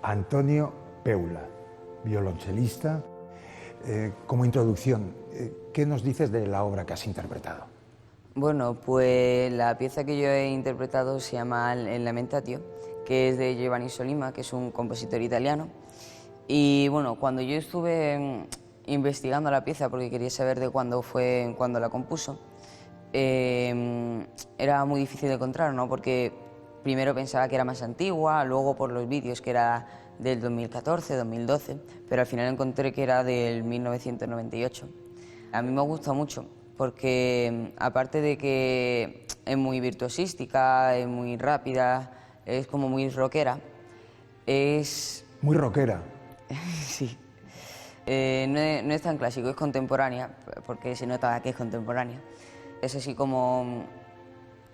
Antonio Peula, violonchelista. Como introducción, ¿qué nos dices de la obra que has interpretado? Bueno, pues la pieza que yo he interpretado se llama El Lamentatio, que es de Giovanni Solima, que es un compositor italiano. Y bueno, cuando yo estuve investigando la pieza, porque quería saber de cuándo la compuso, era muy difícil de encontrar, ¿no? Porque primero pensaba que era más antigua, luego por los vídeos que era del 2014, 2012, pero al final encontré que era del 1998. A mí me gusta mucho porque aparte de que es muy virtuosística, es muy rápida, es como muy rockera, es... Muy rockera. Sí. No es tan clásico, es contemporánea, porque se nota que es contemporánea. Es así como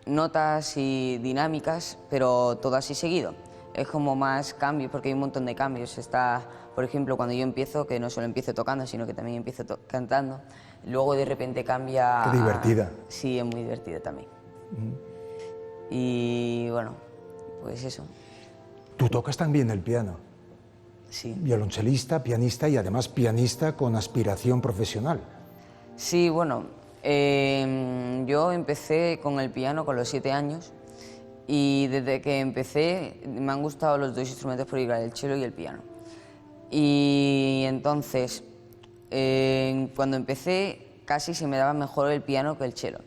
notas y dinámicas, pero todo así seguido. Es como más cambios, porque hay un montón de cambios. Está, por ejemplo, cuando yo empiezo, que no solo empiezo tocando, sino que también empiezo cantando, luego de repente cambia... Qué divertida. Sí, es muy divertida también. Y bueno, pues eso. Tú tocas también el piano. Sí. Violonchelista, pianista y además pianista con aspiración profesional. Sí, bueno, yo empecé con el piano con los 7 años y desde que empecé me han gustado los dos instrumentos por igual, el cello y el piano. Y entonces, cuando empecé casi se me daba mejor el piano que el cello.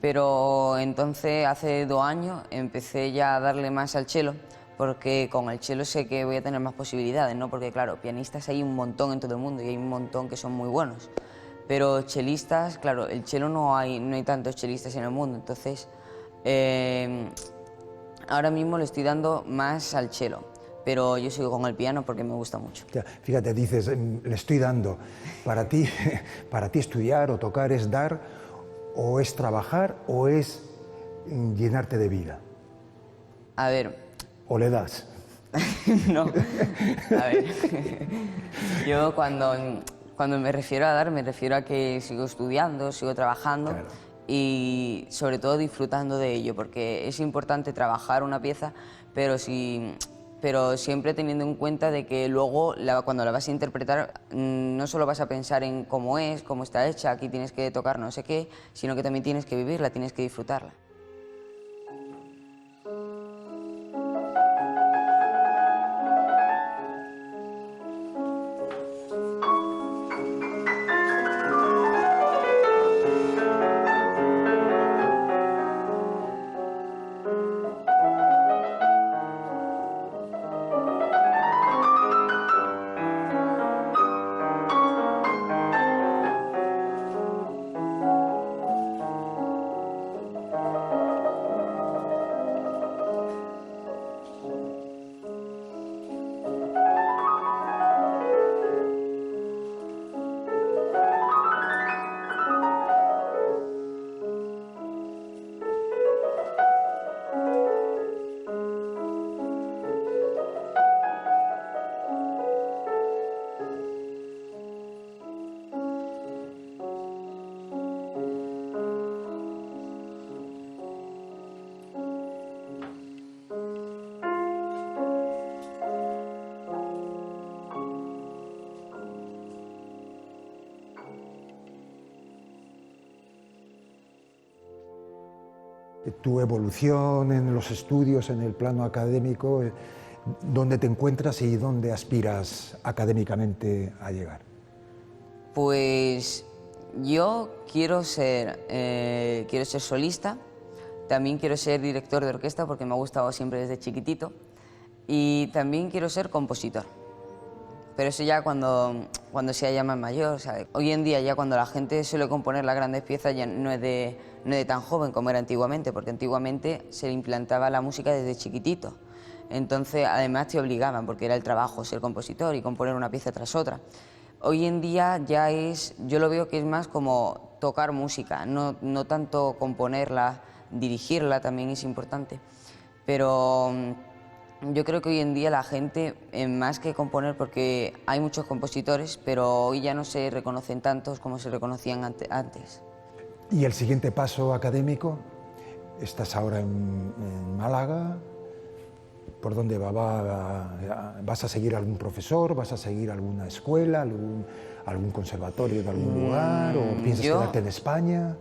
Pero entonces hace 2 años empecé ya a darle más al cello, porque con el cello sé que voy a tener más posibilidades, ¿no? Porque claro, pianistas hay un montón en todo el mundo y hay un montón que son muy buenos. Pero chelistas, claro, el cello no hay tantos chelistas en el mundo, entonces ahora mismo le estoy dando más al cello, pero yo sigo con el piano porque me gusta mucho. Ya, fíjate, dices, le estoy dando. Para ti estudiar o tocar es dar, o es trabajar, o es llenarte de vida. A ver... ¿O le das? No, a ver, yo cuando me refiero a dar, me refiero a que sigo estudiando, sigo trabajando, claro, y sobre todo disfrutando de ello, porque es importante trabajar una pieza, pero siempre teniendo en cuenta de que luego cuando la vas a interpretar no solo vas a pensar en cómo es, cómo está hecha, aquí tienes que tocar no sé qué, sino que también tienes que vivirla, tienes que disfrutarla. Tu evolución en los estudios, en el plano académico, ¿dónde te encuentras y dónde aspiras académicamente a llegar? Pues yo quiero ser solista, también quiero ser director de orquesta porque me ha gustado siempre desde chiquitito y también quiero ser compositor. Pero eso ya cuando sea ya más mayor, ¿sabes? Hoy en día ya cuando la gente suele componer las grandes piezas ya no es de tan joven como era antiguamente, porque antiguamente se le implantaba la música desde chiquitito. Entonces además te obligaban, porque era el trabajo ser compositor y componer una pieza tras otra. Hoy en día ya yo lo veo que es más como tocar música, no tanto componerla, dirigirla también es importante, pero yo creo que hoy en día la gente, más que componer, porque hay muchos compositores, pero hoy ya no se reconocen tantos como se reconocían antes. ¿Y el siguiente paso académico? Estás ahora en Málaga. ¿Por dónde va? ¿Vas a seguir algún profesor? ¿Vas a seguir alguna escuela? ¿Algún conservatorio de algún lugar? ¿O piensas quedarte en España?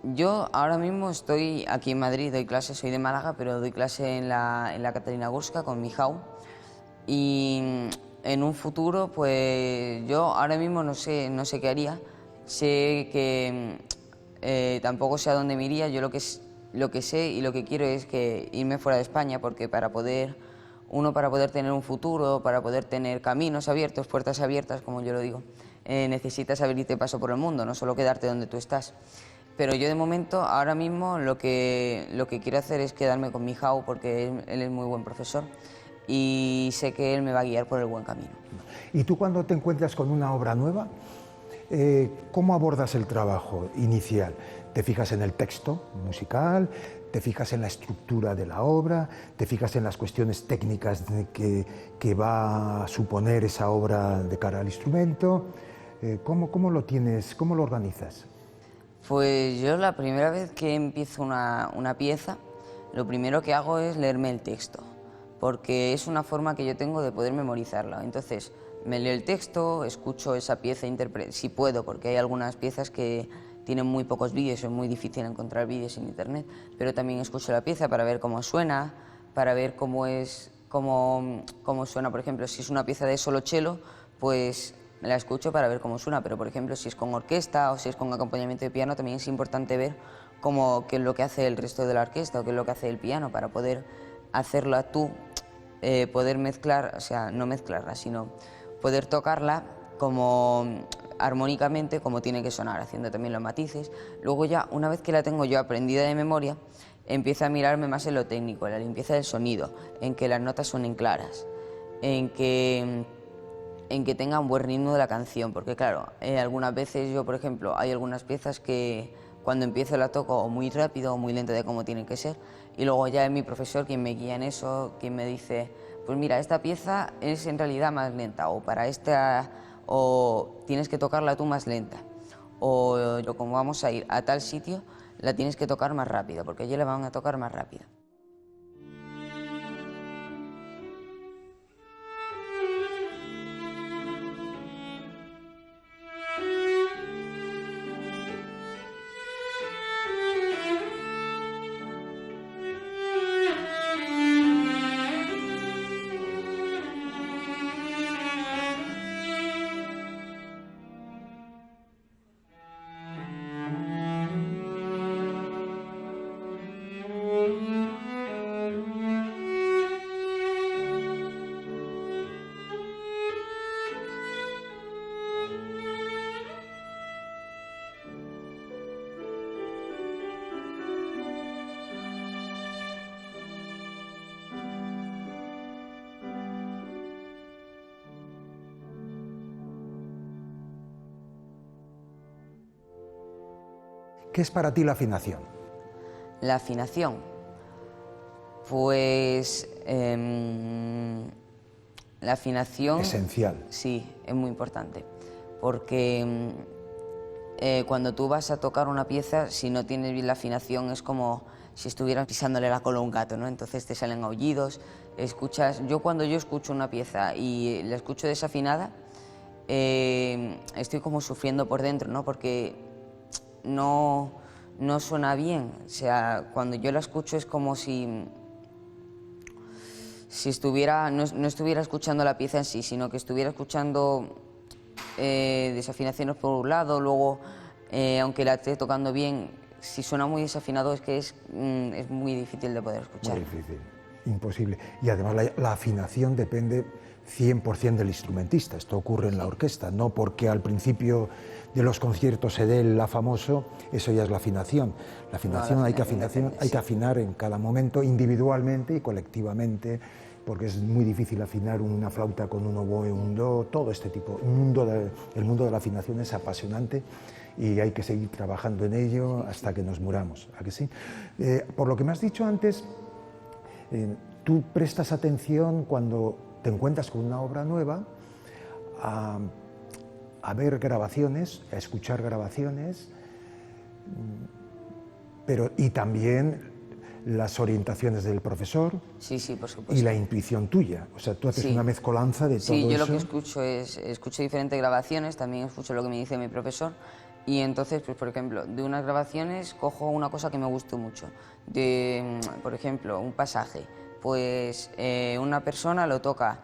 Yo ahora mismo estoy aquí en Madrid, doy clase, soy de Málaga, pero doy clase en la Caterina Gurska con Mijau. Y en un futuro, pues yo ahora mismo no sé qué haría. Sé que tampoco sé a dónde me iría. Yo lo que sé y lo que quiero es que irme fuera de España, porque para poder tener un futuro, para poder tener caminos abiertos, puertas abiertas, como yo lo digo, necesitas abrirte paso por el mundo, no solo quedarte donde tú estás. Pero yo de momento, ahora mismo, lo que quiero hacer es quedarme con Mijau, porque él es muy buen profesor y sé que él me va a guiar por el buen camino. ¿Y tú cuando te encuentras con una obra nueva, cómo abordas el trabajo inicial? ¿Te fijas en el texto musical? ¿Te fijas en la estructura de la obra? ¿Te fijas en las cuestiones técnicas que va a suponer esa obra de cara al instrumento? ¿Cómo lo tienes? ¿Cómo lo organizas? Pues yo la primera vez que empiezo una pieza, lo primero que hago es leerme el texto, porque es una forma que yo tengo de poder memorizarla. Entonces me leo el texto, escucho esa pieza, si puedo, porque hay algunas piezas que tienen muy pocos vídeos, es muy difícil encontrar vídeos en internet, pero también escucho la pieza para ver cómo suena, para ver cómo suena. Por ejemplo, si es una pieza de solo cello, pues la escucho para ver cómo suena, pero por ejemplo si es con orquesta o si es con acompañamiento de piano, también es importante ver qué es lo que hace el resto de la orquesta o qué es lo que hace el piano, para poder hacerla tú, poder mezclar, o sea, no mezclarla, sino poder tocarla como armónicamente, como tiene que sonar, haciendo también los matices. Luego ya, una vez que la tengo yo aprendida de memoria, empiezo a mirarme más en lo técnico, en la limpieza del sonido, en que las notas suenen claras, en que tenga un buen ritmo de la canción, porque claro, algunas veces yo, por ejemplo, hay algunas piezas que cuando empiezo la toco o muy rápido o muy lento de cómo tienen que ser, y luego ya es mi profesor quien me guía en eso, quien me dice, pues mira, esta pieza es en realidad más lenta, o para esta, o tienes que tocarla tú más lenta, o como vamos a ir a tal sitio, la tienes que tocar más rápido, porque ellos la van a tocar más rápido. ¿Qué es para ti la afinación? La afinación, pues la afinación... Esencial. Sí, es muy importante, porque cuando tú vas a tocar una pieza, si no tienes bien la afinación, es como si estuvieras pisándole la cola a un gato, ¿no? Entonces te salen aullidos, cuando yo escucho una pieza y la escucho desafinada, estoy como sufriendo por dentro, ¿no? Porque no suena bien. O sea, cuando yo la escucho es como si no estuviera escuchando la pieza en sí, sino que estuviera escuchando desafinaciones por un lado, luego, aunque la esté tocando bien, si suena muy desafinado es que es muy difícil de poder escuchar. Muy difícil, imposible. Y además la afinación depende 100% del instrumentista. Esto ocurre en la orquesta, no porque al principio de los conciertos se dé el la famoso, eso ya es la afinación. La afinación, No, hay que afinar en cada momento, individualmente y colectivamente, porque es muy difícil afinar una flauta con un oboe, un do, todo este tipo. El mundo de la afinación es apasionante y hay que seguir trabajando en ello hasta que nos muramos. ¿A que sí? Por lo que me has dicho antes, tú prestas atención cuando te encuentras con una obra nueva a ver grabaciones, a escuchar grabaciones, y también las orientaciones del profesor Sí, sí, por y supuesto. la intuición tuya. O sea, tú haces Sí. una mezcolanza de todo Sí, yo eso. lo que escucho diferentes grabaciones, también escucho lo que me dice mi profesor y entonces, pues por ejemplo, de unas grabaciones cojo una cosa que me gustó mucho, por ejemplo, un pasaje, pues una persona lo toca,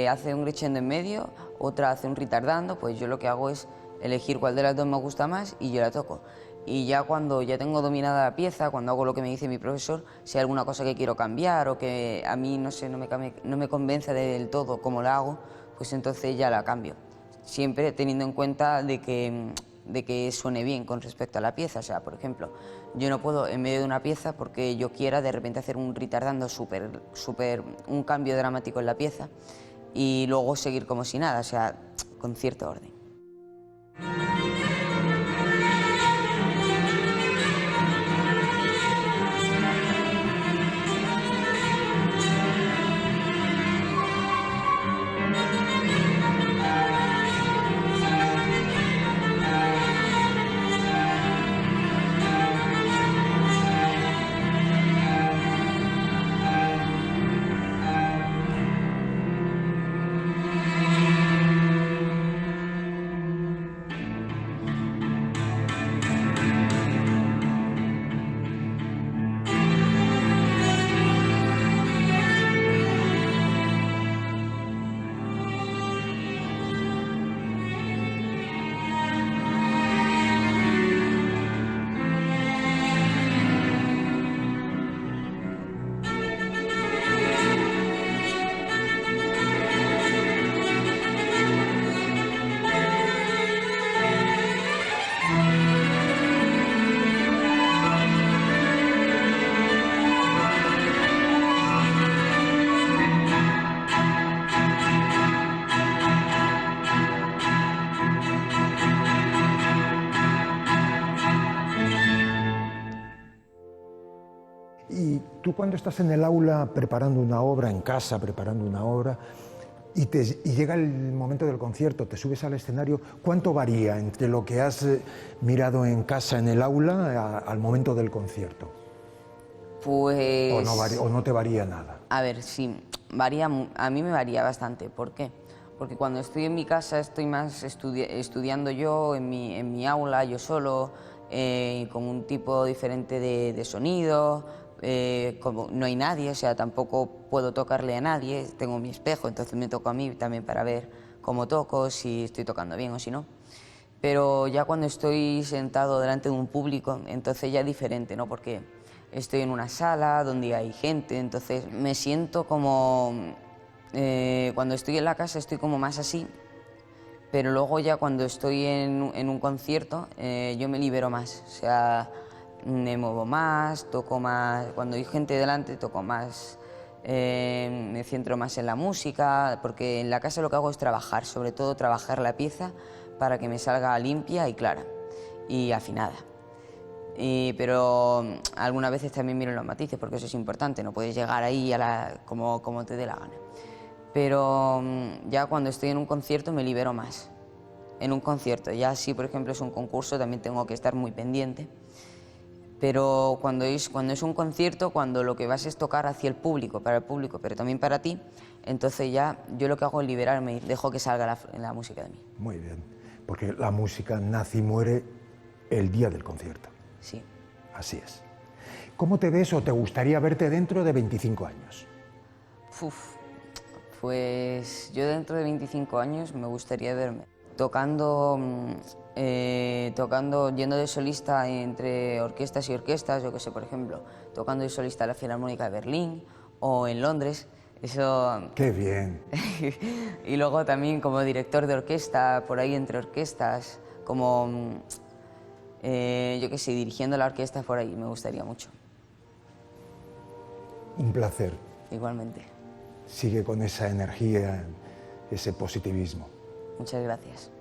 hace un crescendo en medio, otra hace un retardando, pues yo lo que hago es elegir cuál de las dos me gusta más y yo la toco. Y ya cuando ya tengo dominada la pieza, cuando hago lo que me dice mi profesor, si hay alguna cosa que quiero cambiar o que a mí no sé, no me convence del todo cómo la hago, pues entonces ya la cambio. Siempre teniendo en cuenta de que suene bien con respecto a la pieza. O sea, por ejemplo, yo no puedo en medio de una pieza porque yo quiera de repente hacer un retardando un cambio dramático en la pieza y luego seguir como si nada, o sea, con cierto orden. Y tú cuando estás en el aula preparando una obra, en casa preparando una obra, y llega el momento del concierto, te subes al escenario, ¿cuánto varía entre lo que has mirado en casa en el aula al momento del concierto? Pues... ¿O no te varía nada? A ver, sí, a mí me varía bastante. ¿Por qué? Porque cuando estoy en mi casa estoy más estudiando yo, en mi aula, yo solo, con un tipo diferente de sonido, como no hay nadie, o sea, tampoco puedo tocarle a nadie, tengo mi espejo, entonces me toco a mí también para ver cómo toco, si estoy tocando bien o si no. Pero ya cuando estoy sentado delante de un público, entonces ya es diferente, ¿no? Porque estoy en una sala donde hay gente, entonces me siento como... cuando estoy en la casa estoy como más así, pero luego ya cuando estoy en un concierto yo me libero más, o sea, me muevo más, toco más, cuando hay gente delante toco más, me centro más en la música, porque en la casa lo que hago es trabajar, sobre todo trabajar la pieza para que me salga limpia y clara y afinada. Pero algunas veces también miro los matices, porque eso es importante, no puedes llegar ahí como te dé la gana. Pero ya cuando estoy en un concierto me libero más. En un concierto, ya si por ejemplo es un concurso también tengo que estar muy pendiente. Pero cuando es un concierto, cuando lo que vas es tocar hacia el público, para el público, pero también para ti, entonces ya yo lo que hago es liberarme y dejo que salga la música de mí. Muy bien, porque la música nace y muere el día del concierto. Sí. Así es. ¿Cómo te ves o te gustaría verte dentro de 25 años? Pues yo dentro de 25 años me gustaría verme tocando, yendo de solista entre orquestas y orquestas, yo que sé, por ejemplo, tocando de solista en la Filarmónica de Berlín o en Londres, eso... ¡Qué bien! Y luego también como director de orquesta, por ahí entre orquestas, como, yo que sé, dirigiendo la orquesta por ahí, me gustaría mucho. Un placer. Igualmente. Sigue con esa energía, ese positivismo. Muchas gracias.